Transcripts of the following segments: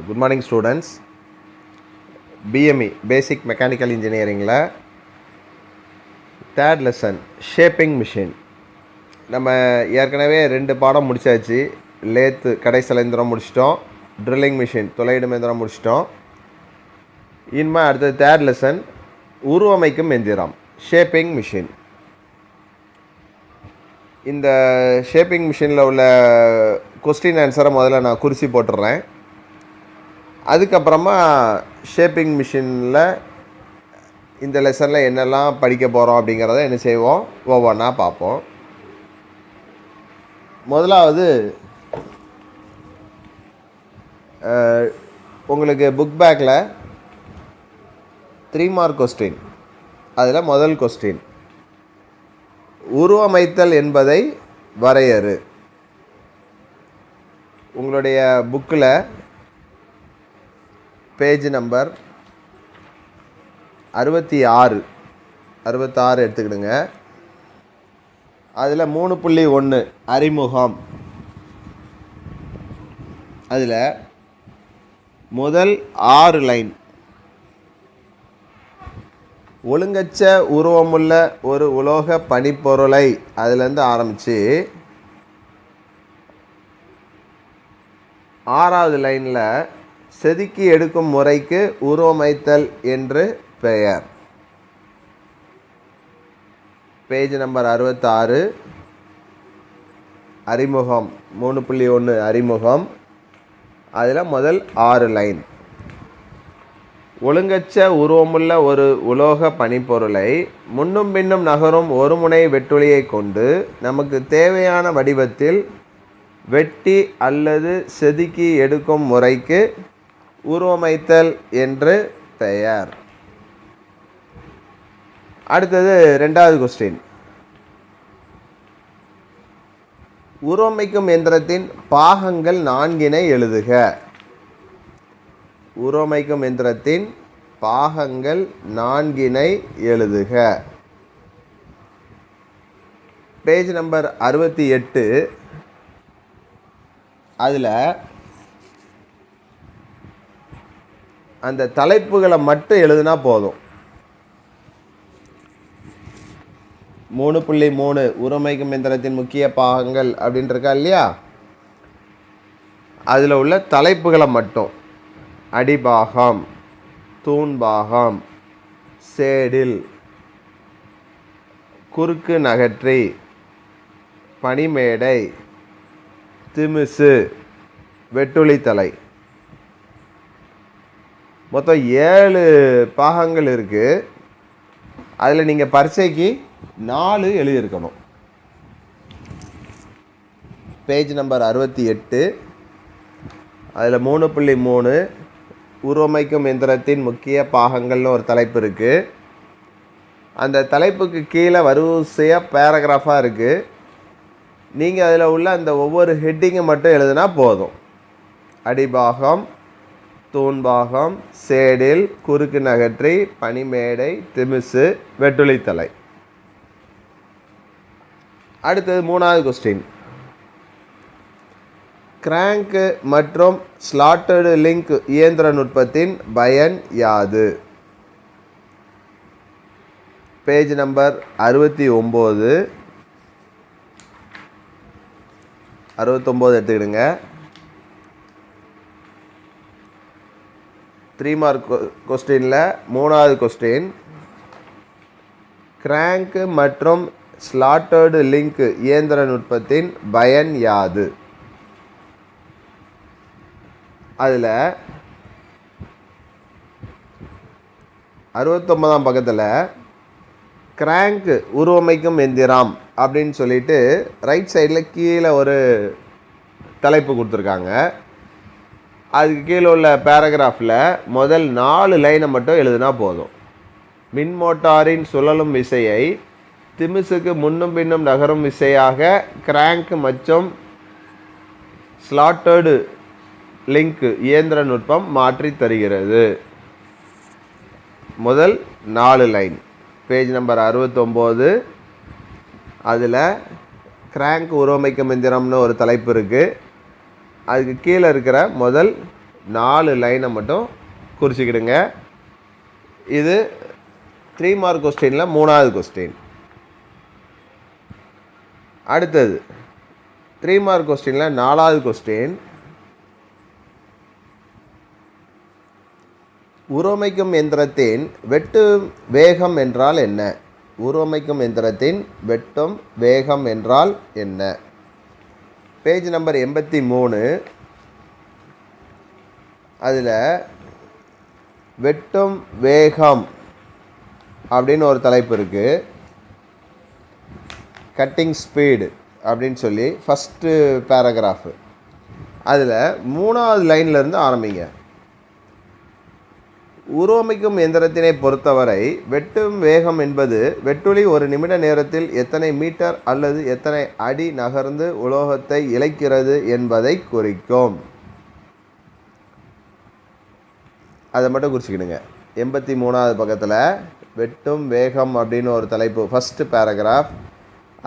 Good morning students. BME Basic Mechanical Engineeringல third lesson Shaping Machine. நம்ம ஏற்கனவே 2 பாடம் முடிச்சாச்சு. லேத் கடைசல் இயந்திரம் முடிச்சிட்டோம். ட்ரில்லிங் மிஷின் துளையிடும் இயந்திரம் முடிச்சிட்டோம். இனிமே அடுத்த third lesson உருவமைக்கும் எந்திரம் Shaping Machine. இந்த ஷேப்பிங் மிஷினில் உள்ள கொஸ்டின் ஆன்சரை முதல்ல நான் குறிச்சி போட்டுடுறேன். அதுக்கப்புறமா ஷேப்பிங் மிஷினில் இந்த லெசனில் என்னெல்லாம் படிக்க போகிறோம் அப்படிங்கிறத என்ன செய்வோம், ஒவ்வொன்றா பார்ப்போம். முதலாவது உங்களுக்கு புக் பேக்கில் 3 மார்க் கொஸ்டின். அதில் முதல் கொஸ்டின், உருவமைத்தல் என்பதை வரையறு. உங்களுடைய புக்கில் பேஜ் நம்பர் 66 எடுத்துக்கிடுங்க. அதில் 3.1 அறிமுகம். அதில் முதல் 6 லைன், ஒழுங்கற்ற உருவமுள்ள ஒரு உலோக பனிப்பொருளை, அதிலேருந்து ஆரம்பித்து 6வது லைனில் செதுக்கி எடுக்கும் முறைக்கு உருவமைத்தல் என்று பெயர். பேஜ் நம்பர் 66 அறிமுகம் 3.1 அறிமுகம். அதில் முதல் 6 லைன், ஒழுங்கற்ற உருவமுள்ள ஒரு உலோக பனிப்பொருளை முன்னும் பின்னும் நகரும் ஒரு முனை வெட்டுளியை கொண்டு நமக்கு தேவையான வடிவத்தில் வெட்டி அல்லது செதுக்கி எடுக்கும் முறைக்கு உருவமைத்தல் என்று பெயர். அடுத்தது 2வது கொஸ்டின், உருவமைக்கும் எந்திரத்தின் பாகங்கள் 4 எழுதுக. உருவமைக்கும் எந்திரத்தின் பாகங்கள் 4 எழுதுக. Page number 68. அதில் அந்த தலைப்புகளை மட்டும் எழுதுனா போதும். 3.3 உருவமைக்கும் எந்திரத்தின் முக்கிய பாகங்கள் அப்படின்னு இருக்கா இல்லையா, அதில் உள்ள தலைப்புகளை மட்டும், அடிபாகம், தூண்பாகம், சேடில், குறுக்கு நகற்றி, பனிமேடை, திமிசு, வெட்டுளித்தலை, மொத்தம் 7 பாகங்கள் இருக்குது. அதில் நீங்கள் பரீட்சைக்கு 4 எழுதியிருக்கணும். Page number 68. அதில் 3.3 உருவமைக்கும் எந்திரத்தின் முக்கிய பாகங்கள்னு ஒரு தலைப்பு இருக்குது. அந்த தலைப்புக்கு கீழே வரிசையாக பேராகிராஃபாக இருக்குது. நீங்கள் அதில் உள்ள அந்த ஒவ்வொரு ஹெட்டிங்கை மட்டும் எழுதுனா போதும். அடிபாகம், தூண்பாகம், சேடில், குறுக்கு நகற்றி, பனிமேடை, திமிசு, வெட்டுளித்தலை. அடுத்தது 3வது கொஸ்டின், கிராங்க் மற்றும் ஸ்லாட்டட் லிங்க் இயந்திர நுட்பத்தின் பயன் யாது? Page number 69 எடுத்துக்கிடுங்க. 3 மார்க் கொஸ்டினில் 3வது கொஸ்டின், கிராங்க் மற்றும் ஸ்லாட்டட் லிங்க் இயந்திர நுட்பத்தின் பயன் யாது? அதில் 69ஆம் பக்கத்தில் கிராங்க் உருவமைக்கும் எந்திரம் அப்படின்னு சொல்லிட்டு ரைட் சைடில் கீழே ஒரு தலைப்பு கொடுத்துருக்காங்க. அதுக்கு கீழே உள்ள பேராகிராஃபில் முதல் 4 லைனை மட்டும் எழுதுனா போதும். மின் மோட்டாரின் சுழலும் விசையை திமிசுக்கு முன்னும் பின்னும் நகரும் விசையாக கிராங்க் மற்றும் ஸ்லாட்டட் லிங்க் இயந்திர நுட்பம் மாற்றி தருகிறது. முதல் 4 லைன், பேஜ் நம்பர் 69. அதில் கிராங்க் உருவமைக்கும் எந்திரம்னு ஒரு தலைப்பு இருக்குது. அதுக்கு கீழே இருக்கிற முதல் 4 லைனை மட்டும் குறிச்சிக்கிடுங்க. இது 3 மார்க் கொஸ்டினில் 3வது கொஸ்டின். அடுத்தது 3 மார்க் கொஸ்டினில் 4வது கொஸ்டின். உருவமைக்கும் எந்திரத்தின் வெட்டும் வேகம் என்றால் என்ன? உருவமைக்கும் எந்திரத்தின் வெட்டும் வேகம் என்றால் என்ன? Page number 83. அதில் வெட்டும் வேகம் அப்படின்னு ஒரு தலைப்பு இருக்குது. கட்டிங் ஸ்பீடு அப்படின்னு சொல்லி ஃபஸ்ட்டு பேராகிராஃபு. அதில் 3வது லைன்லேருந்து ஆரம்பிங்க. உருவமைக்கும் எந்திரத்தினை பொறுத்தவரை வெட்டும் வேகம் என்பது வெட்டுளி ஒரு நிமிட நேரத்தில் எத்தனை மீட்டர் அல்லது எத்தனை அடி நகர்ந்து உலோகத்தை இழைக்கிறது என்பதை குறிக்கும். அதை மட்டும் குறிச்சிக்கிடுங்க. 83வது பக்கத்தில் வெட்டும் வேகம் அப்படின்னு ஒரு தலைப்பு, ஃபஸ்ட்டு பேராகிராஃப்.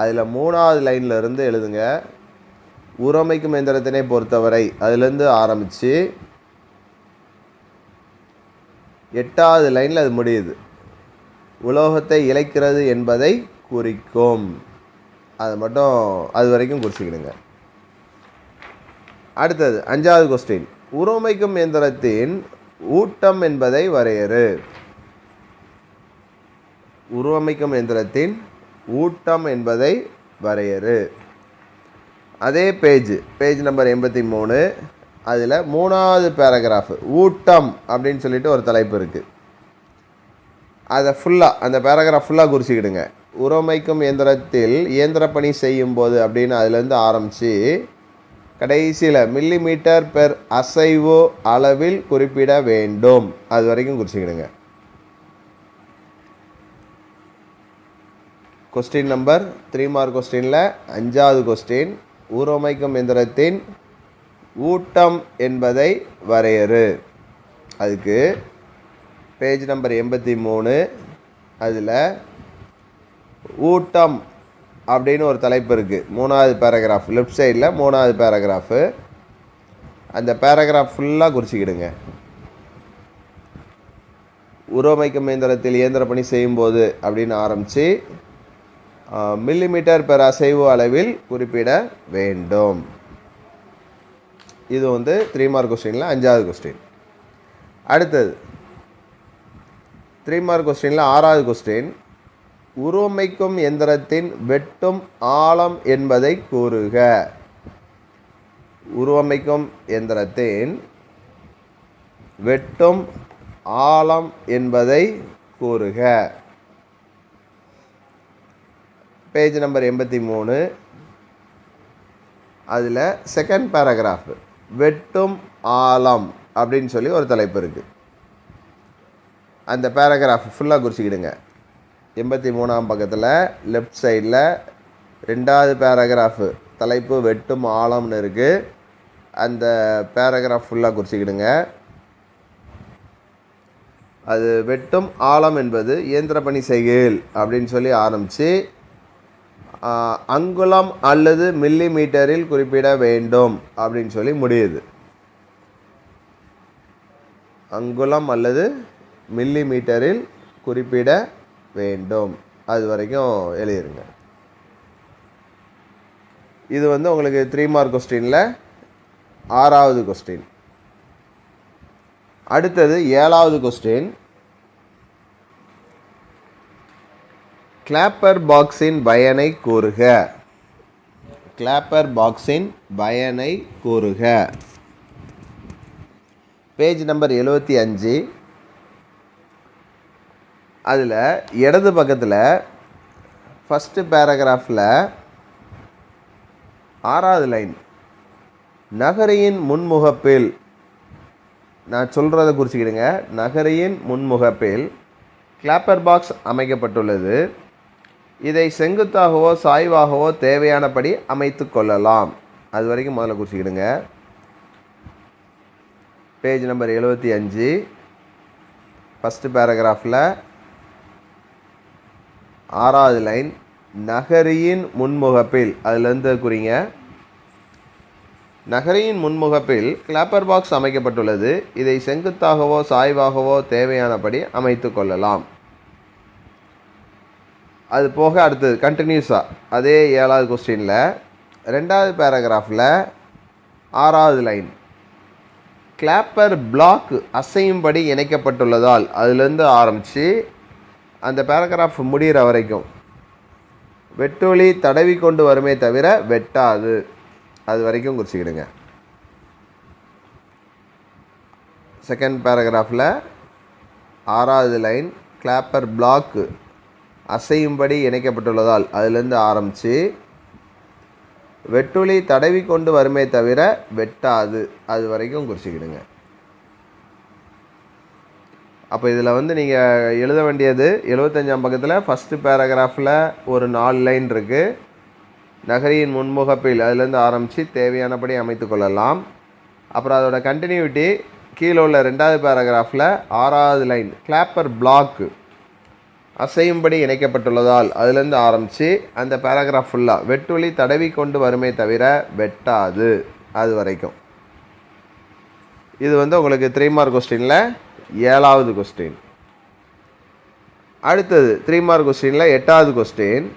அதில் 3வது லைனில் இருந்து எழுதுங்க. உருவமைக்கும் எந்திரத்தினை பொறுத்தவரை அதுலேருந்து ஆரம்பித்து 8வது லைனில் அது முடியுது. உலோகத்தை இழைக்கிறது என்பதை குறிக்கும். அது மட்டும் அது வரைக்கும் குறிச்சிக்கிடுங்க. அடுத்தது 5வது கொஸ்டின். உருவமைக்கும் எந்திரத்தின் ஊட்டம் என்பதை வரையறு. உருவமைக்கும் எந்திரத்தின் ஊட்டம் என்பதை வரையறு. அதே பேஜ் நம்பர் 83. அதில் 3வது பேராகிராஃபு ஊட்டம் அப்படின்னு சொல்லிட்டு ஒரு தலைப்பு இருக்குது. அதை ஃபுல்லாக அந்த பேராகிராஃப் ஃபுல்லாக குறிச்சிக்கிடுங்க. உருவமைக்கும் இயந்திரத்தில் இயந்திர பணி செய்யும்போது அப்படின்னு அதுலேருந்து ஆரம்பித்து கடைசியில் மில்லிமீட்டர் பெர் அசைவு அளவில் குறிப்பிட வேண்டும். அது வரைக்கும் குறிச்சிக்கிடுங்க. கொஸ்டின் நம்பர் 3 மார்க் கொஸ்டினில் 5வது கொஸ்டின். உருவமைக்கும் எந்திரத்தின் ஊட்டம் என்பதை வரையறு. அதுக்கு பேஜ் நம்பர் 83. அதில் ஊட்டம் அப்படின்னு ஒரு தலைப்பு இருக்குது. 3வது பேராகிராஃப், லெஃப்ட் சைடில் 3வது பேராகிராஃபு. அந்த பேராகிராஃப் ஃபுல்லாக குறிச்சிக்கிடுங்க. உருவமைக்கும் இயந்திரத்தில் இயந்திர பணி செய்யும்போது அப்படின்னு ஆரம்பித்து மில்லிமீட்டர் பெர் அசைவு அளவில் குறிப்பிட வேண்டும். இது 3 மார்க் கொஸ்டினில் 5வது கொஸ்டின். அடுத்தது 3 மார்க் கொஸ்டினில் 6வது கொஸ்டின். உருவமைக்கும் எந்திரத்தின் வெட்டும் ஆழம் என்பதை கூறுக. உருவமைக்கும் எந்திரத்தின் வெட்டும் ஆழம் என்பதை கூறுக. Page number 83. அதில் செகண்ட் பேராகிராஃபு வெட்டும் ஆழம் அப்படின்னு சொல்லி ஒரு தலைப்பு இருக்குது. அந்த பேராகிராஃப் ஃபுல்லாக குறிச்சிக்கிடுங்க. 83ஆம் பக்கத்தில் லெஃப்ட் சைடில் 2வது பேராகிராஃபு தலைப்பு வெட்டும் ஆழம்னு இருக்குது. அந்த பேராகிராஃப் ஃபுல்லாக குறிச்சிக்கிடுங்க. அது வெட்டும் ஆழம் என்பது இயந்திர பணி செய்கையில் அப்படின்னு சொல்லி ஆரம்பித்து அங்குலம் அல்லது மில்லி மீட்டரில் குறிப்பிட வேண்டும் அப்படின்னு சொல்லி முடியுது. அங்குலம் அல்லது மில்லி மீட்டரில் குறிப்பிட வேண்டும். அது வரைக்கும் எழுதிருங்க. இது உங்களுக்கு 3 மார்க் கொஸ்டினில் 6வது கொஸ்டின். அடுத்தது 7வது கொஸ்டின். கிளாப்பர் பாக்ஸின் பயனை கூறுக. கிளாப்பர் பாக்ஸின் பயனை கூறுக. Page number 75. அதில் இடது பக்கத்தில் ஃபஸ்ட்டு பேராகிராஃபில் 6வது லைன் நகரியின் முன்முகப்பில், நான் சொல்கிறத குறிச்சிக்கிடுங்க. நகரியின் முன்முகப்பில் கிளாப்பர் பாக்ஸ் அமைக்கப்பட்டுள்ளது. இதை செங்குத்தாகவோ சாய்வாகவோ தேவையானபடி அமைத்து கொள்ளலாம். அது வரைக்கும் முதல்ல குறிச்சிக்கிடுங்க. பேஜ் நம்பர் 75 ஃபஸ்ட்டு பேராகிராஃபில் 6வது லைன் நகரியின் முன்முகப்பில், அதுலேருந்து குறிங்க. நகரியின் முன்முகப்பில் கிளாப்பர் பாக்ஸ் அமைக்கப்பட்டுள்ளது. இதை செங்குத்தாகவோ சாய்வாகவோ தேவையானபடி அமைத்து கொள்ளலாம். அது போக அடுத்தது கண்டினியூஸாக அதே 7வது கொஸ்டினில் 2வது பேராகிராஃபில் 6வது லைன், கிளாப்பர் பிளாக் அசையும்படி இணைக்கப்பட்டுள்ளதால் அதுலேருந்து ஆரம்பித்து அந்த பேராகிராஃப் முடிகிற வரைக்கும் வெட்டொலி தடவி கொண்டு வருமே தவிர வெட்டாது, அது வரைக்கும் குறிச்சிக்கிடுங்க. செகண்ட் பேராகிராஃபில் 6வது லைன், கிளாப்பர் பிளாக் அசையும்படி இணைக்கப்பட்டுள்ளதால் அதுலேருந்து ஆரம்பித்து வெட்டொலி தடவி கொண்டு வருமே தவிர வெட்டாது, அது வரைக்கும் குறிச்சிக்கிடுங்க. அப்போ இதில் வந்து நீங்கள் எழுத வேண்டியது 75ஆம் பக்கத்தில் ஃபஸ்ட்டு பேராகிராஃபில் ஒரு 4 லைன் இருக்குது. நகரியின் முன்முகப்பில் அதுலேருந்து ஆரம்பித்து தேவையானபடி அமைத்து கொள்ளலாம். அப்புறம் அதோட கண்டினியூட்டி கீழே உள்ள 2வது பேராகிராஃபில் 6வது லைன், கிளாப்பர் பிளாக் அசையும்படி இணைக்கப்பட்டுள்ளதால் அதுலேருந்து ஆரம்பித்து அந்த பேராகிராஃப் ஃபுல்லாக வெட்டொலி தடவி கொண்டு வருமே தவிர வெட்டாது, அது வரைக்கும். இது வந்து உங்களுக்கு 3 மார்க் கொஸ்டினில் 7வது கொஸ்டின். அடுத்தது 3 மார்க் கொஸ்டினில் 8வது கொஸ்டின்,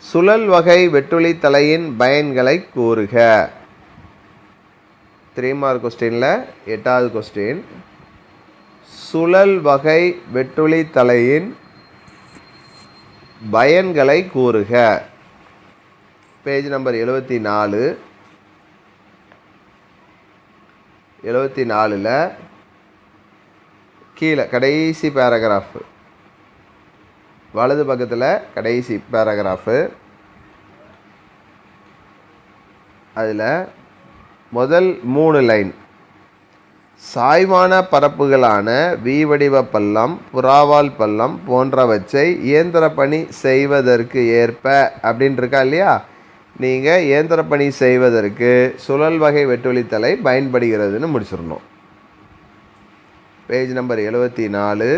சுழல் வகை வெட்டொலி தலையின் பயன்களை கூறுக. 3 மார்க் கொஸ்டினில் 8வது கொஸ்டின், சுழல் வகை வெட்டொலி தலையின் பயன்களை கூறுக. Page number 74. 74ல் கீழே கடைசி பேராகிராஃபு, வலது பக்கத்தில் கடைசி பேராகிராஃபு, அதில் முதல் 3 லைன், சாய்வான பரப்புகளான வி வடிவ பள்ளம், புறாவால் பள்ளம் போன்றவற்றை இயந்திர பணி செய்வதற்கு ஏற்ப அப்படின்னு இருக்கா இல்லையா, நீங்கள் இயந்திர பணி செய்வதற்கு சுழல் வகை வெட்டொலித்தலை பயன்படுகிறதுன்னு முடிச்சிடணும். பேஜ் நம்பர் 74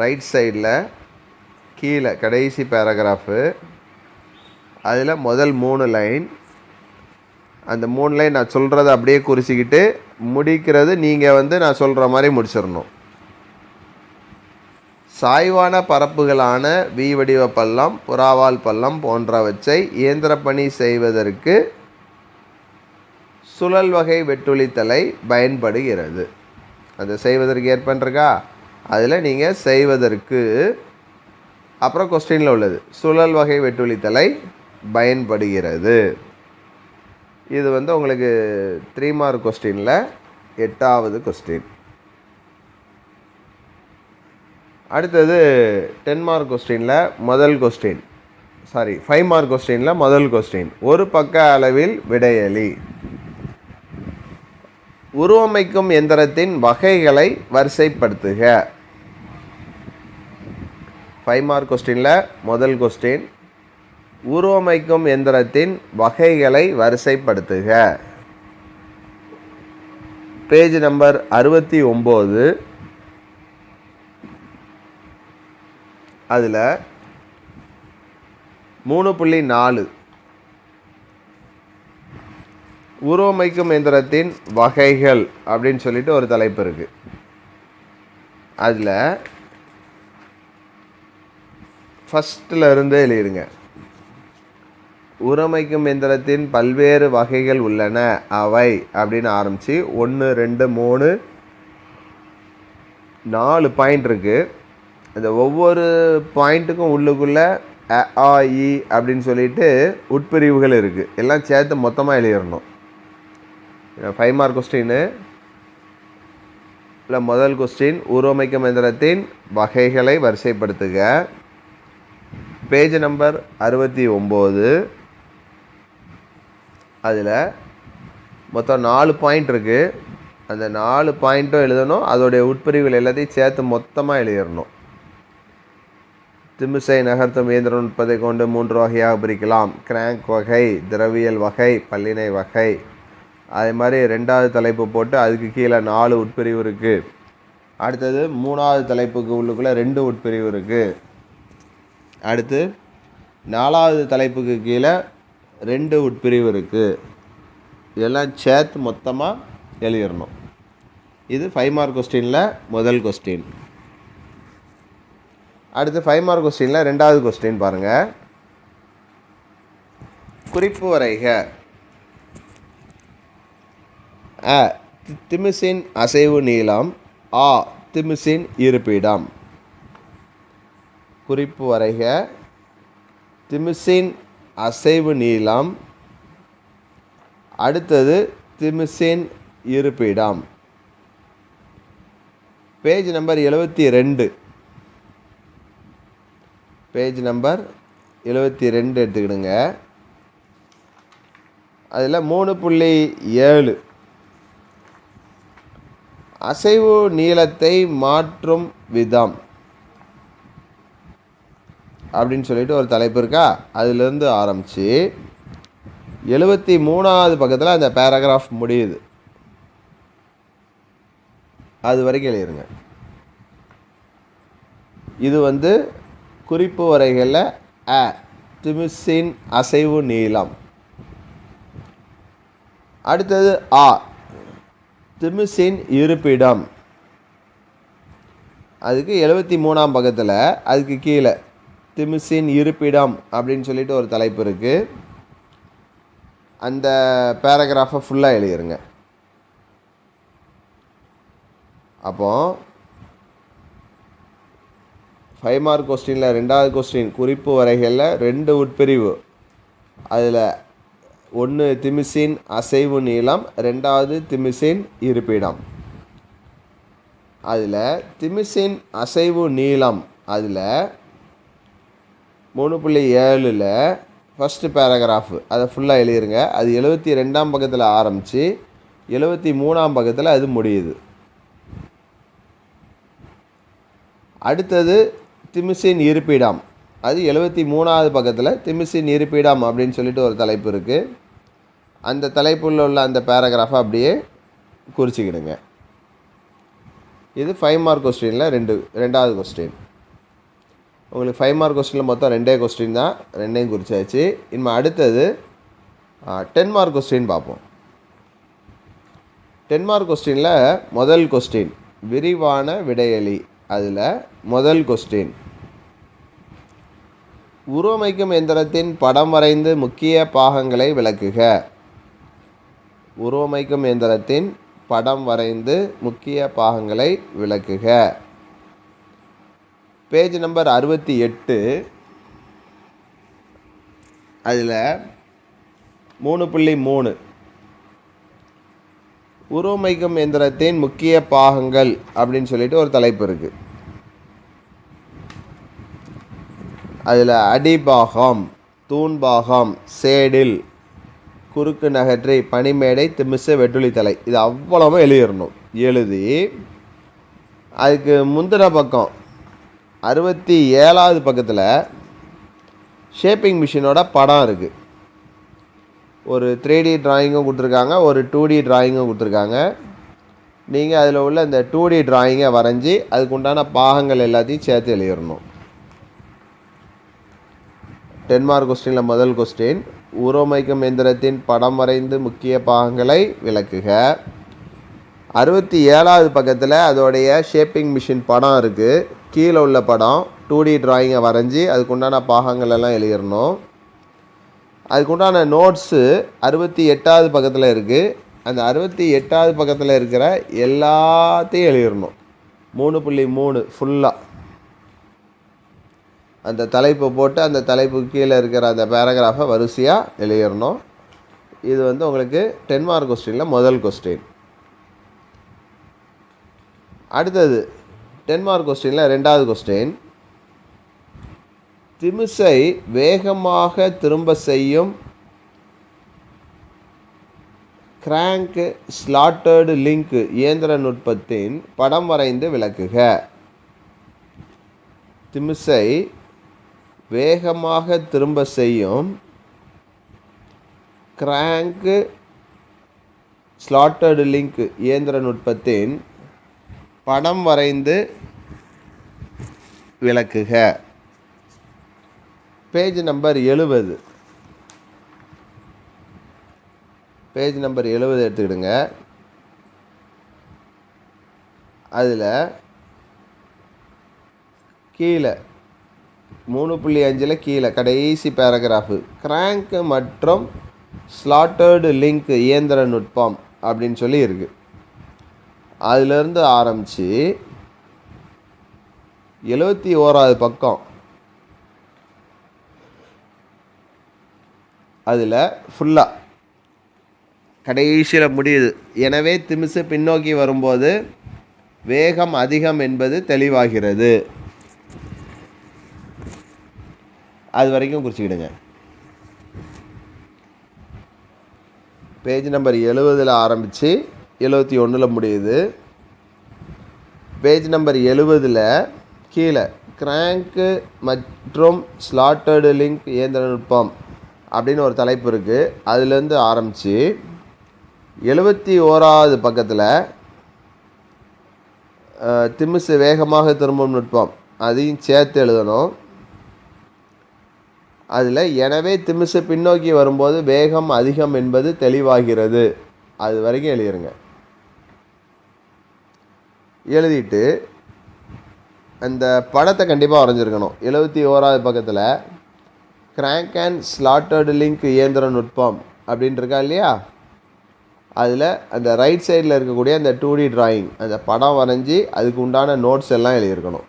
ரைட் சைடில் கீழே கடைசி பேராகிராஃபு, அதில் முதல் 3 லைன், அந்த 3 லைன் நான் சொல்கிறத அப்படியே குறிச்சிக்கிட்டு முடிக்கிறது நீங்கள் வந்து நான் சொல்கிற மாதிரி முடிச்சிடணும். சாய்வான பரப்புகளான வி வடிவ பள்ளம், புறாவால் பள்ளம் போன்றவற்றை இயந்திர பணி செய்வதற்கு சுழல் வகை வெட்டொலித்தலை பயன்படுகிறது. அது செய்வதற்கு ஏற்பன்றிருக்கா, அதில் நீங்கள் செய்வதற்கு, அப்புறம் கொஸ்டினில் உள்ளது சுழல் வகை வெட்டொலித்தலை பயன்படுகிறது. இது வந்து உங்களுக்கு 3 மார்க் கொஸ்டினில் 8வது கொஸ்டின். அடுத்தது 10 மார்க் கொஸ்டினில் முதல் கொஸ்டின், 5 மார்க் கொஸ்டினில் முதல் கொஸ்டின், ஒரு பக்க அளவில் விடையளி. உருவமைக்கும் எந்திரத்தின் வகைகளை வரிசைப்படுத்துக. 5 மார்க் கொஸ்டினில் முதல் கொஸ்டின், உருவமைக்கும் எந்திரத்தின் வகைகளை வரிசைப்படுத்துக. Page number 69. அதில் 3.4 உருவமைக்கும் எந்திரத்தின் வகைகள் அப்படின்னு சொல்லிட்டு ஒரு தலைப்பு இருக்குது. அதில் ஃபஸ்ட்டில் இருந்து எழுதிடுங்க. உருவமைக்கும் எந்திரத்தின் பல்வேறு வகைகள் உள்ளன, அவை அப்படின்னு ஆரம்பித்து 1, 2, 3, 4 பாயிண்ட் இருக்குது. அந்த ஒவ்வொரு பாயிண்ட்டுக்கும் உள்ளுக்குள்ளே அ, ஆ, இ அப்படின்னு சொல்லிட்டு உட்பிரிவுகள் இருக்குது. எல்லாம் சேர்த்து மொத்தமாக எழுதிடணும். 5 மார்க் கொஸ்டின் இல்லை முதல் கொஸ்டின், உருவமைக்கும் எந்திரத்தின் வகைகளை வரிசைப்படுத்துக. Page number 69. அதில் மொத்தம் 4 பாயிண்ட் இருக்குது. அந்த 4 பாயிண்ட்டும் எழுதணும், அதோடைய உட்பிரிவுகள் எல்லாத்தையும் சேர்த்து மொத்தமாக எழுதிடணும். திமிசை நகர்த்தும் இயந்திரம் நுட்பத்தை கொண்டு 3 வகையாக பிரிக்கலாம். கிராங்க் வகை, திரவியல் வகை, பல்லிணை வகை. அதே மாதிரி 2வது தலைப்பு போட்டு அதுக்கு கீழே 4 உட்பிரிவு இருக்குது. அடுத்தது 3வது தலைப்புக்கு உள்ளுக்குள்ளே 2 உட்பிரிவு இருக்குது. அடுத்து 4வது தலைப்புக்கு கீழே 2 உட்பிரிவு இருக்குது. இதெல்லாம் சேர்த்து மொத்தமாக எழுதிடணும். இது 5 மார்க் கொஸ்டினில் முதல் கொஸ்டின். அடுத்து 5 மார்க் கொஸ்டினில் ரெண்டாவது கொஸ்டின் பாருங்கள். குறிப்பு வரைக. அ திமிசின் அசைவு நீளம். ஆ திமிசின் இருப்பிடம். குறிப்பு வரைக. திமிசின் அசைவு நீளம். அடுத்தது திமிசின் இருப்பிடம். Page number 72. Page number 72 எடுத்துக்கிடுங்க. அதில் 3.7 அசைவு நீளத்தை மாற்றும் விதம் அப்படின்னு சொல்லிட்டு ஒரு தலைப்பு இருக்கா. அதிலிருந்து ஆரம்பித்து 73வது பக்கத்தில் அந்த பேராகிராஃப் முடியுது. அது வரைக்கும் எழுதிருங்க. இது குறிப்பு வரைகளில் அ திமிசின் அசைவு நீளம். அடுத்தது ஆ திமிசின் இருப்பிடம். அதுக்கு 73ஆம் பக்கத்தில் அதுக்கு கீழே திமிசின் இருப்பிடம் அப்படின்னு சொல்லிட்டு ஒரு தலைப்பு இருக்குது. அந்த பேராகிராஃபை ஃபுல்லாக எழுதிருங்க. அப்போது 5 மார்க் கொஸ்டினில் ரெண்டாவது கொஸ்டின் குறிப்பு வரைகளில் 2 உட்பிரிவு. அதில் 1 திமிசின் அசைவு நீளம், 2வது திமிசின் இருப்பிடம். அதில் திமிசின் அசைவு நீளம் அதில் 3.7ல் ஃபஸ்ட்டு பேராகிராஃபு அதை ஃபுல்லாக எழுதிருங்க. அது 72ஆம் பக்கத்தில் ஆரம்பித்து 73ஆம் பக்கத்தில் அது முடியுது. அடுத்தது திமிசின் இருப்பிடம். அது 73வது பக்கத்தில் திமிசின் இருப்பிடம் அப்படின்னு சொல்லிட்டு ஒரு தலைப்பு இருக்குது. அந்த தலைப்பில் உள்ள அந்த பேராகிராஃபை அப்படியே குறிச்சிக்கிடுங்க. இது 5 மார்க் கொஸ்டினில் ரெண்டாவது கொஸ்டின். உங்களுக்கு 5 மார்க் கொஸ்டினில் மொத்தம் 2 கொஸ்டின் தான், 2ஐயும் குறிச்சாச்சு. இனிமேல் அடுத்தது 10 மார்க் கொஸ்டின் பார்ப்போம். 10 மார்க் கொஸ்டினில் முதல் கொஸ்டின் விரிவான விடையளி. அதில் முதல் கொஸ்டின் உருவமைக்கும் எந்திரத்தின் படம் வரைந்து முக்கிய பாகங்களை விளக்குக. உருவமைக்கும் எந்திரத்தின் படம் வரைந்து முக்கிய பாகங்களை விளக்குக. Page number 68. அதில் 3.3 உருவமைக்கும் எந்திரத்தின் முக்கிய பாகங்கள் அப்படின்னு சொல்லிட்டு ஒரு தலைப்பு இருக்குது. அதில் அடிபாகம், தூண்பாகம், சேடில், குறுக்கு நகற்றி, பனிமேடை, திமிசு, வெட்டுளித்தலை, இது அவ்வளவும் எழுதிடணும். எழுதி அதுக்கு முந்தின பக்கம் 67வது பக்கத்தில் ஷேப்பிங் மிஷினோட படம் இருக்குது. ஒரு 3D டிராயிங்கும் கொடுத்துருக்காங்க, ஒரு 2D டிராயிங்கும் கொடுத்துருக்காங்க. நீங்கள் அதில் உள்ள இந்த 2D டிராயிங்கை வரைஞ்சி அதுக்கு உண்டான பாகங்கள் எல்லாத்தையும் சேர்த்து எழுதிடணும். 10 மார்க் கொஸ்டினில் முதல் கொஸ்டின் உருவமைக்கும் எந்திரத்தின் படம் வரைந்து முக்கிய பாகங்களை விளக்குக. 67வது பக்கத்தில் அதோடைய ஷேப்பிங் மிஷின் படம் இருக்குது. கீழே உள்ள படம் 2D டிராயிங்கை வரைஞ்சி அதுக்குண்டான பாகங்கள் எல்லாம் எழுதிடணும். அதுக்குண்டான நோட்ஸு 68வது பக்கத்தில் இருக்குது. அந்த 68வது பக்கத்தில் இருக்கிற எல்லாத்தையும் எழுதிடணும். 3.3 ஃபுல்லாக அந்த தலைப்பை போட்டு அந்த தலைப்புக்கு கீழே இருக்கிற அந்த பேராகிராஃபை வரிசையாக எழுதிடணும். இது உங்களுக்கு 10 மார்க் கொஸ்டினில் முதல் கொஸ்டின். அடுத்தது 10 மார்க் கொஸ்டினில் ரெண்டாவது கொஸ்டின் திமிசை வேகமாக திரும்ப செய்யும் கிராங்க் ஸ்லாட்டர்டு லிங்க் இயந்திர நுட்பத்தின் படம் வரைந்து விளக்குக. திமிசை வேகமாக திரும்ப செய்யும் கிராங்க் ஸ்லாட்டர்டு லிங்க் இயந்திர நுட்பத்தின் படம் வரைந்து விளக்குக. Page number 70. பேஜ் நம்பர் 70 எடுத்துக்கிடுங்க. அதில் கீழே 3.5 கீழே கடைசி பேராகிராஃபு கிராங்க் மற்றும் ஸ்லாட்டர்டு லிங்க் இயந்திர நுட்பம் அப்படின்னு சொல்லி இருக்குது. அதிலிருந்து ஆரம்பித்து 71வது பக்கம் அதில் ஃபுல்லாக கடைசியில் முடியுது. எனவே திமிசு பின்னோக்கி வரும்போது வேகம் அதிகம் என்பது தெளிவாகிறது. அது வரைக்கும் குறிச்சிக்கிடுங்க. பேஜ் நம்பர் 70 ஆரம்பித்து 71 முடியுது. பேஜ் நம்பர் 70 கீழே கிராங்க்கு மற்றும் ஸ்லாட்டர்டு லிங்க் இயந்திர நுட்பம் அப்படின்னு ஒரு தலைப்பு இருக்குது. அதுலேருந்து ஆரம்பித்து 71வது பக்கத்தில் திமிசு வேகமாக திரும்பும் நுட்பம் அதையும் சேர்த்து எழுதணும். அதில் எனவே திமிசு பின்னோக்கி வரும்போது வேகம் அதிகம் என்பது தெளிவாகிறது. அது வரைக்கும் எழுதிருங்க. எழுதிட்டு அந்த படத்தை கண்டிப்பாக வரைஞ்சிருக்கணும். 71வது பக்கத்தில் கிராங்க் அண்ட் ஸ்லாட்டர்டு லிங்க் இயந்திர நுட்பம் அப்படின்னு இருக்கா இல்லையா, அதில் அந்த ரைட் சைடில் இருக்கக்கூடிய அந்த 2D டிராயிங் அந்த படம் வரைஞ்சி அதுக்கு உண்டான நோட்ஸ் எல்லாம் எழுதியிருக்கணும்.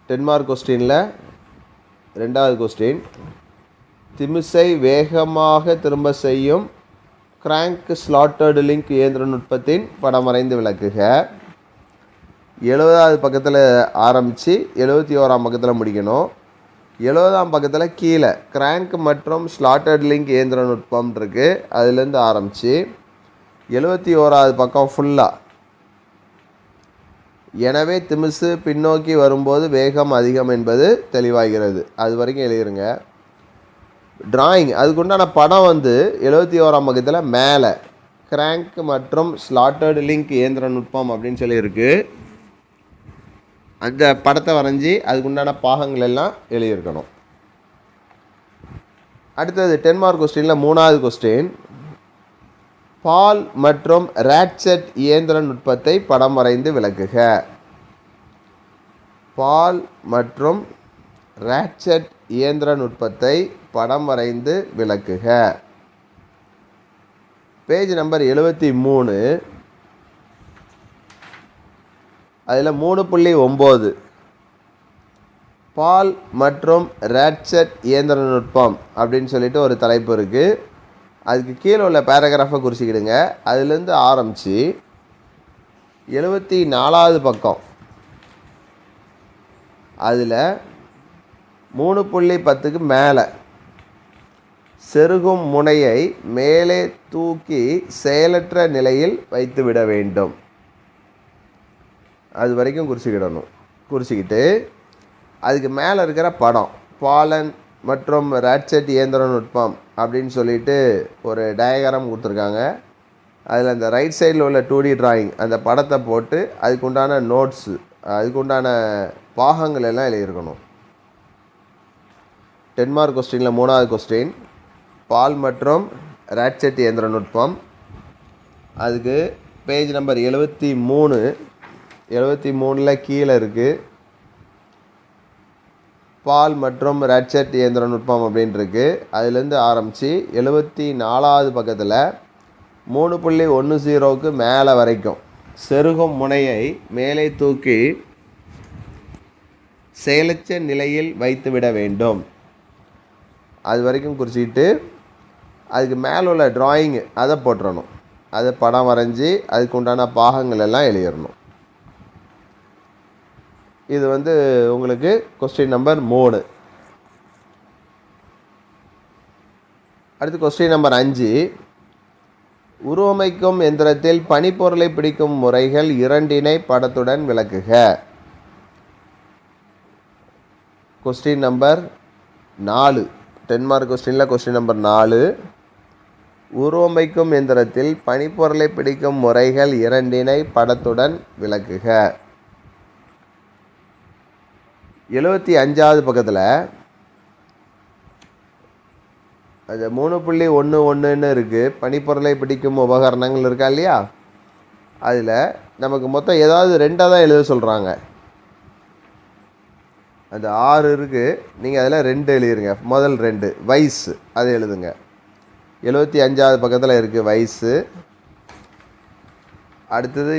டென்மார்க் கொஸ்டினில் 2வது கொஸ்டின், திமிசை வேகமாக திரும்ப செய்யும் கிராங்க் ஸ்லாட்டர்டு லிங்க் இயந்திர நுட்பத்தின் படம் வரைந்து விளக்குக. 70வது பக்கத்தில் ஆரம்பித்து 71ஆம் பக்கத்தில் முடிக்கணும். 70ஆம் பக்கத்தில் கீழே கிராங்க் மற்றும் ஸ்லாட்டர்டு லிங்க் இயந்திர நுட்பம் இருக்குது. அதுலேருந்து ஆரம்பித்து 71வது பக்கம் ஃபுல்லாக எனவே திமிசு பின்னோக்கி வரும்போது வேகம் அதிகம் என்பது தெளிவாகிறது. அது வரைக்கும் எழுதிருங்க. டிராயிங் அதுக்குண்டான படம் 71ஆம் பக்கத்தில் மேலே கிராங்க் மற்றும் ஸ்லாட்டர்டு லிங்க் இயந்திர நுட்பம் அப்படின்னு சொல்லியிருக்கு. அந்த படத்தை வரைஞ்சி அதுக்குண்டான பாகங்கள் எல்லாம் எழுதியிருக்கணும். அடுத்தது 10 மார்க் கொஸ்டினில் 3வது கொஸ்டின், பால் மற்றும் ராட்செட் இயந்திர நுட்பத்தை படம் வரைந்து விளக்குக. பால் மற்றும் ராட்செட் இயந்திர நுட்பத்தை படம் வரைந்து விளக்குக. பேஜ் நம்பர் 73 அதில் 3.9 பால் மற்றும் ராட்செட் இயந்திர நுட்பம் அப்படின்னு சொல்லிட்டு ஒரு தலைப்பு இருக்குது. அதுக்கு கீழே உள்ள பேராகிராஃபை குறிச்சிக்கிடுங்க. அதுலேருந்து ஆரம்பித்து 74வது பக்கம் அதில் 3.10க்கு மேலே செருகும் முனையை மேலே தூக்கி செயலற்ற நிலையில் வைத்துவிட வேண்டும். அது வரைக்கும் குறிச்சிக்கிடணும். குறிச்சிக்கிட்டு அதுக்கு மேலே இருக்கிற படம் பாலன் மற்றும் ராட்செட் இயந்திர நுட்பம் அப்படின்னு சொல்லிட்டு ஒரு டயக்ராம் கொடுத்துருக்காங்க. அதில் அந்த ரைட் சைடில் உள்ள 2D டிராயிங் அந்த படத்தை போட்டு அதுக்குண்டான நோட்ஸு அதுக்குண்டான பாகங்கள் எல்லாம் எழுதியிருக்கணும். 10 மார்க் கொஸ்டினில் 3வது கொஸ்டின், பால் மற்றும் ராட்செட் இயந்திர நுட்பம். அதுக்கு பேஜ் நம்பர் 73 கீழே இருக்குது பால் மற்றும் ராட்செட் இயந்திர நுட்பம் அப்படின்ட்டுருக்கு. அதுலேருந்து ஆரம்பித்து 74வது பக்கத்தில் 3.10க்கு மேலே வரைக்கும் செருகும் முனையை மேலே தூக்கி செயலற்ற நிலையில் வைத்துவிட வேண்டும். அது வரைக்கும் குறிச்சிக்கிட்டு அதுக்கு மேலே உள்ள டிராயிங்கு அதை போட்டுறணும். அதை படம் வரைஞ்சி அதுக்கு உண்டான பாகங்கள் எல்லாம் எழுதிடணும். இது உங்களுக்கு கொஸ்டின் நம்பர் 3. அடுத்து கொஸ்டின் நம்பர் 5, உருவமைக்கும் எந்திரத்தில் பனிப்பொருளை பிடிக்கும் முறைகள் 2 படத்துடன் விளக்குக. கொஸ்டின் நம்பர் 4, 10 மார்க் கொஸ்டினில் கொஸ்டின் நம்பர் 4, உருவமைக்கும் எந்திரத்தில் பனிப்பொருளை பிடிக்கும் முறைகள் 2 படத்துடன் விளக்குக. 75வது பக்கத்தில் அது 3.11ன்னு இருக்குது, பனிப்பொருளை பிடிக்கும் உபகரணங்கள் இருக்கா இல்லையா, அதில் நமக்கு மொத்தம் ஏதாவது 2 தான் எழுத சொல்கிறாங்க. அந்த 6 இருக்குது, நீங்கள் அதில் 2 எழுதிருங்க. முதல் 2 வயசு அதை எழுதுங்க. 75வது பக்கத்தில் இருக்குது வயசு. அடுத்தது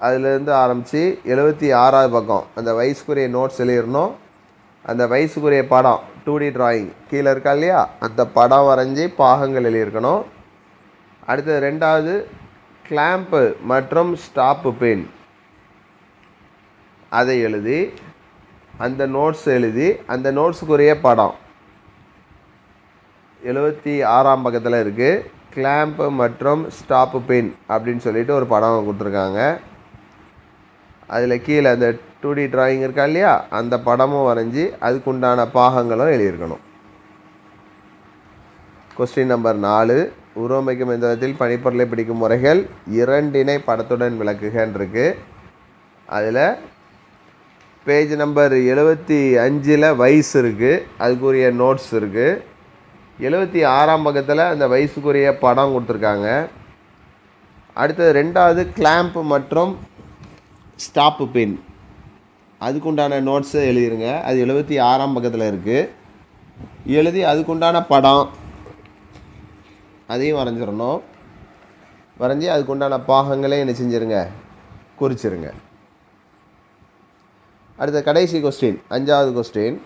அதிலேருந்து ஆரம்பித்து 76வது பக்கம் அந்த வயசுக்குரிய நோட்ஸ் எழுதிடணும். அந்த வயசுக்குரிய படம் 2D டிராயிங் கீழே இருக்கா இல்லையா, அந்த படம் வரைஞ்சி பாகங்கள் எழுதியிருக்கணும். அடுத்தது 2வது கிளாம்ப்பு மற்றும் ஸ்டாப்பு பென் அதை எழுதி அந்த நோட்ஸ் எழுதி அந்த நோட்ஸுக்குரிய படம் 76ஆம் பக்கத்தில் இருக்குது. கிளாம்ப்பு மற்றும் ஸ்டாப்பு பென் அப்படின்னு சொல்லிட்டு ஒரு படம் கொடுத்துருக்காங்க. அதில் கீழே அந்த 2D டிராயிங் இருக்கா இல்லையா, அந்த படமும் வரைஞ்சி அதுக்குண்டான பாகங்களும் எழுதியிருக்கணும். கொஸ்டின் நம்பர் 4, உருவமைக்கும் எந்திரத்தில் பனிப்பொருளை பிடிக்கும் முறைகள் 2 படத்துடன் விளக்குகன்னு இருக்குது. அதில் பேஜ் நம்பர் 75ல் வயசு இருக்குது, அதுக்குரிய நோட்ஸ் இருக்குது. 76ஆம் பக்கத்தில் அந்த வயசுக்குரிய படம் கொடுத்துருக்காங்க. அடுத்தது 2வது கிளாம்ப் மற்றும் ஸ்டாப்பு பென் அதுக்குண்டான நோட்ஸை எழுதிருங்க. அது 76ஆம் பக்கத்தில் இருக்குது. எழுதி அதுக்குண்டான படம் அதையும் வரைஞ்சிடணும். வரைஞ்சி அதுக்குண்டான பாகங்களையும் என்ன செஞ்சுருங்க, குறிச்சிருங்க. அடுத்த கடைசி கொஸ்டின் 5வது கொஸ்டின்,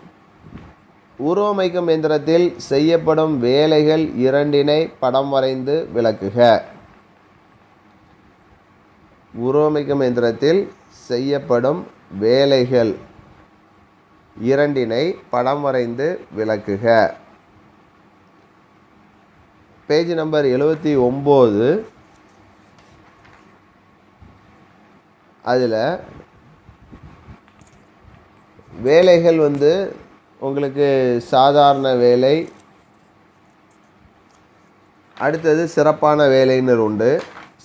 உருவமைக்கும் எந்திரத்தில் செய்யப்படும் வேலைகள் 2 படம் வரைந்து விளக்குக. உருவமைக்கும் எந்திரத்தில் செய்யப்படும் வேலைகள் 2 படம் வரைந்து விளக்குக. பேஜ் நம்பர் 79 அதில் வேலைகள் உங்களுக்கு சாதாரண வேலை, அடுத்தது சிறப்பான வேலைன்னு உண்டு.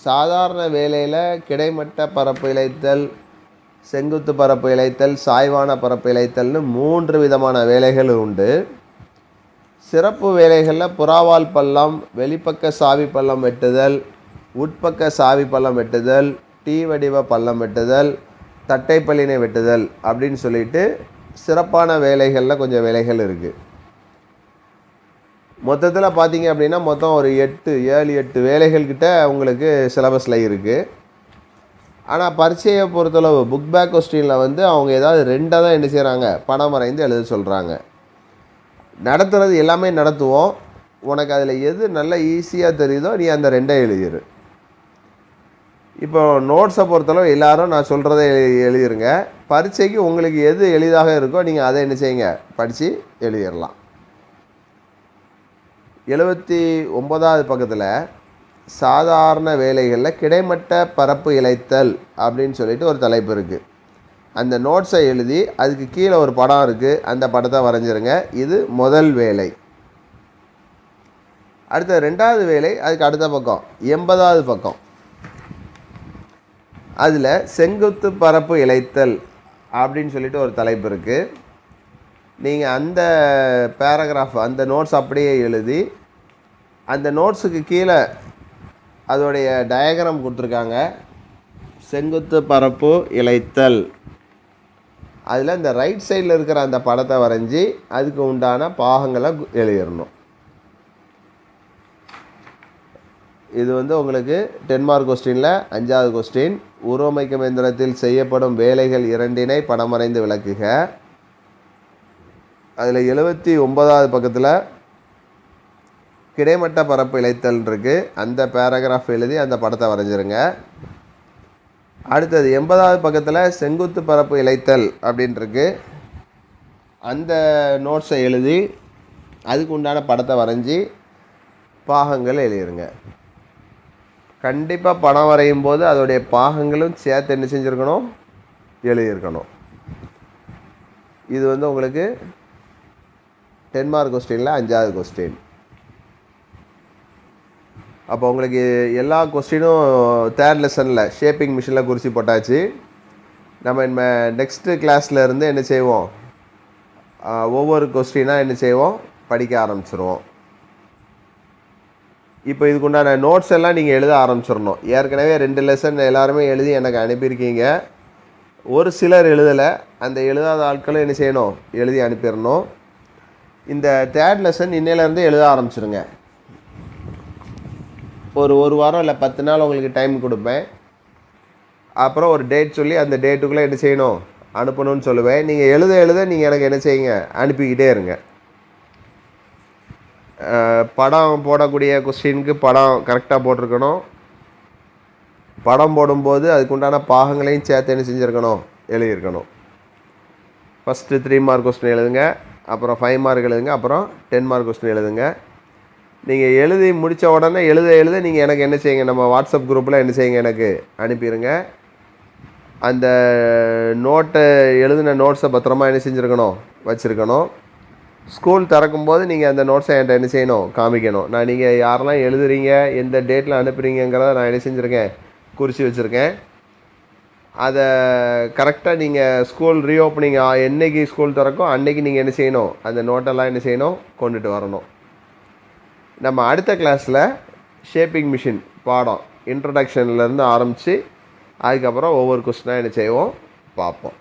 சாதாரண வேலையில் கிடைமட்ட பரப்பு இழைத்தல், செங்குத்து பரப்பு இழைத்தல், சாய்வான பரப்பு இழைத்தல்னு 3 விதமான வேலைகள் உண்டு. சிறப்பு வேலைகளில் புறாவால் பள்ளம், வெளிப்பக்க சாவி பள்ளம் வெட்டுதல், உட்பக்க சாவி பள்ளம் வெட்டுதல், டீ வடிவ பள்ளம் வெட்டுதல், தட்டைப்பள்ளினை வெட்டுதல் அப்படின்னு சொல்லிட்டு சிறப்பான வேலைகளில் கொஞ்சம் வேலைகள் இருக்குது. மொத்தத்தில் பார்த்தீங்க அப்படின்னா மொத்தம் ஒரு 7-8 வேலைகள்கிட்ட உங்களுக்கு சிலபஸில் இருக்குது. ஆனால் பரீட்சையை பொறுத்தளவு புக் பேக் கொஸ்டினில் அவங்க ஏதாவது 2 தான் என்ன செய்கிறாங்க, படம் வரைந்து எழுத சொல்கிறாங்க. நடத்துகிறது எல்லாமே நடத்துவோம். உனக்கு அதில் எது நல்ல ஈஸியாக தெரியுதோ நீ அந்த 2 எழுதிரு. இப்போ நோட்ஸை பொறுத்தளவு எல்லோரும் நான் சொல்கிறத எழுதிருங்க. பரீட்சைக்கு உங்களுக்கு எது எளிதாக இருக்கோ நீங்கள் அதை என்ன செய்யுங்க, படித்து எழுதிடலாம். 79வது பக்கத்தில் சாதாரண வேலைகளில் கிடைமட்ட பரப்பு இழைத்தல் அப்படின்னு சொல்லிட்டு ஒரு தலைப்பு இருக்குது. அந்த நோட்ஸை எழுதி அதுக்கு கீழே ஒரு படம் இருக்குது, அந்த படத்தை வரைஞ்சிருங்க. இது முதல் வேலை. அடுத்த 2வது வேலை அதுக்கு அடுத்த பக்கம் 80வது பக்கம். அதில் செங்குத்து பரப்பு இழைத்தல் அப்படின்னு சொல்லிட்டு ஒரு தலைப்பு இருக்குது. நீங்கள் அந்த பேராகிராஃப் அந்த நோட்ஸ் அப்படியே எழுதி அந்த நோட்ஸுக்கு கீழே அதோடைய டயக்ராம் கொடுத்துருக்காங்க. செங்குத்து பரப்பு இழைத்தல் அதில் இந்த ரைட் சைடில் இருக்கிற அந்த படத்தை வரைஞ்சி அதுக்கு உண்டான பாகங்களை எழுதிடணும். இது உங்களுக்கு 10 மார்க் கொஸ்டினில் 5வது கொஸ்டின், உருவமைக்கும் எந்திரத்தில் செய்யப்படும் வேலைகள் 2 படம் வரைந்து விளக்குக. அதில் 79வது பக்கத்தில் கிடைமட்ட பரப்பு இழைத்தல் இருக்குது, அந்த பேராகிராஃப் எழுதி அந்த படத்தை வரைஞ்சிருங்க. அடுத்தது 80வது பக்கத்தில் செங்குத்து பரப்பு இழைத்தல் அப்படின்ட்டுருக்கு, அந்த நோட்ஸை எழுதி அதுக்கு உண்டான படத்தை வரைஞ்சி பாகங்கள் எழுதிருங்க. கண்டிப்பாக படம் வரையும் போது அதோடைய பாகங்களும் சேர்த்து என்ன செஞ்சுருக்கணும், எழுதியிருக்கணும். இது உங்களுக்கு 10 மார்க் கொஸ்டினில் 5வது கொஸ்டின். அப்போ உங்களுக்கு எல்லா கொஸ்டினும் 3rd லெசனில் ஷேப்பிங் மிஷினில் குறித்து போட்டாச்சு. நம்ம நெக்ஸ்ட்டு கிளாஸில் இருந்து என்ன செய்வோம், ஒவ்வொரு கொஸ்டினாக என்ன செய்வோம், படிக்க ஆரம்பிச்சிருவோம். இப்போ இதுக்குண்டான நோட்ஸ் எல்லாம் நீங்கள் எழுத ஆரம்பிச்சிடணும். ஏற்கனவே 2 லெசன் எல்லாருமே எழுதி எனக்கு அனுப்பியிருக்கீங்க. ஒரு சிலர் எழுதலை. அந்த எழுதாத ஆட்களும் என்ன செய்யணும், எழுதி அனுப்பிடணும். இந்த 3rd லெசன் இன்னையிலேருந்து எழுத ஆரம்பிச்சிருங்க. ஒரு வாரம் இல்லை 10 நாள் உங்களுக்கு டைம் கொடுப்பேன். அப்புறம் ஒரு டேட் சொல்லி அந்த டேட்டுக்குள்ளே என்ன செய்யணும், அனுப்பணும்னு சொல்லுவேன். நீங்கள் எழுத நீங்கள் எனக்கு என்ன செய்யுங்க, அனுப்பிக்கிட்டே இருங்க. படம் போடக்கூடிய கொஸ்டினுக்கு படம் கரெக்டாக போட்டிருக்கணும். படம் போடும்போது அதுக்குண்டான பாகங்களையும் சேர்த்து என்ன செஞ்சுருக்கணும், எழுதியிருக்கணும். ஃபஸ்ட்டு 3 மார்க் கொஸ்டின் எழுதுங்க, அப்புறம் 5 மார்க் எழுதுங்க, அப்புறம் 10 மார்க் கொஸ்டின் எழுதுங்க. நீங்கள் எழுதி முடித்த உடனே எழுத நீங்கள் எனக்கு என்ன செய்யுங்க, நம்ம வாட்ஸ்அப் குரூப்பில் என்ன செய்யுங்க, எனக்கு அனுப்பிடுங்க. அந்த நோட்டை எழுதின நோட்ஸை பத்திரமா என்ன செஞ்சுருக்கணும், வச்சுருக்கணும். ஸ்கூல் திறக்கும்போது நீங்கள் அந்த நோட்ஸை என்கிட்ட என்ன செய்யணும், காமிக்கணும். நான் நீங்கள் யாரெல்லாம் எழுதுறீங்க, எந்த டேட்டில் அனுப்புகிறீங்கிறத நான் என்ன செஞ்சுருக்கேன், குறித்து வச்சுருக்கேன். அதை கரெக்டாக நீங்கள் ஸ்கூல் ரீஓப்பனிங் என்றைக்கு ஸ்கூல் திறக்கும் அன்றைக்கி நீங்கள் என்ன செய்யணும், அந்த நோட்டெல்லாம் என்ன செய்யணும், கொண்டுட்டு வரணும். நம்ம அடுத்த கிளாஸில் ஷேப்பிங் மிஷின் பாடம் இன்ட்ரடக்ஷன்லேருந்து ஆரம்பித்து அதுக்கப்புறம் ஒவ்வொரு கொஸ்டினாக என்ன செய்வோம் பார்ப்போம்.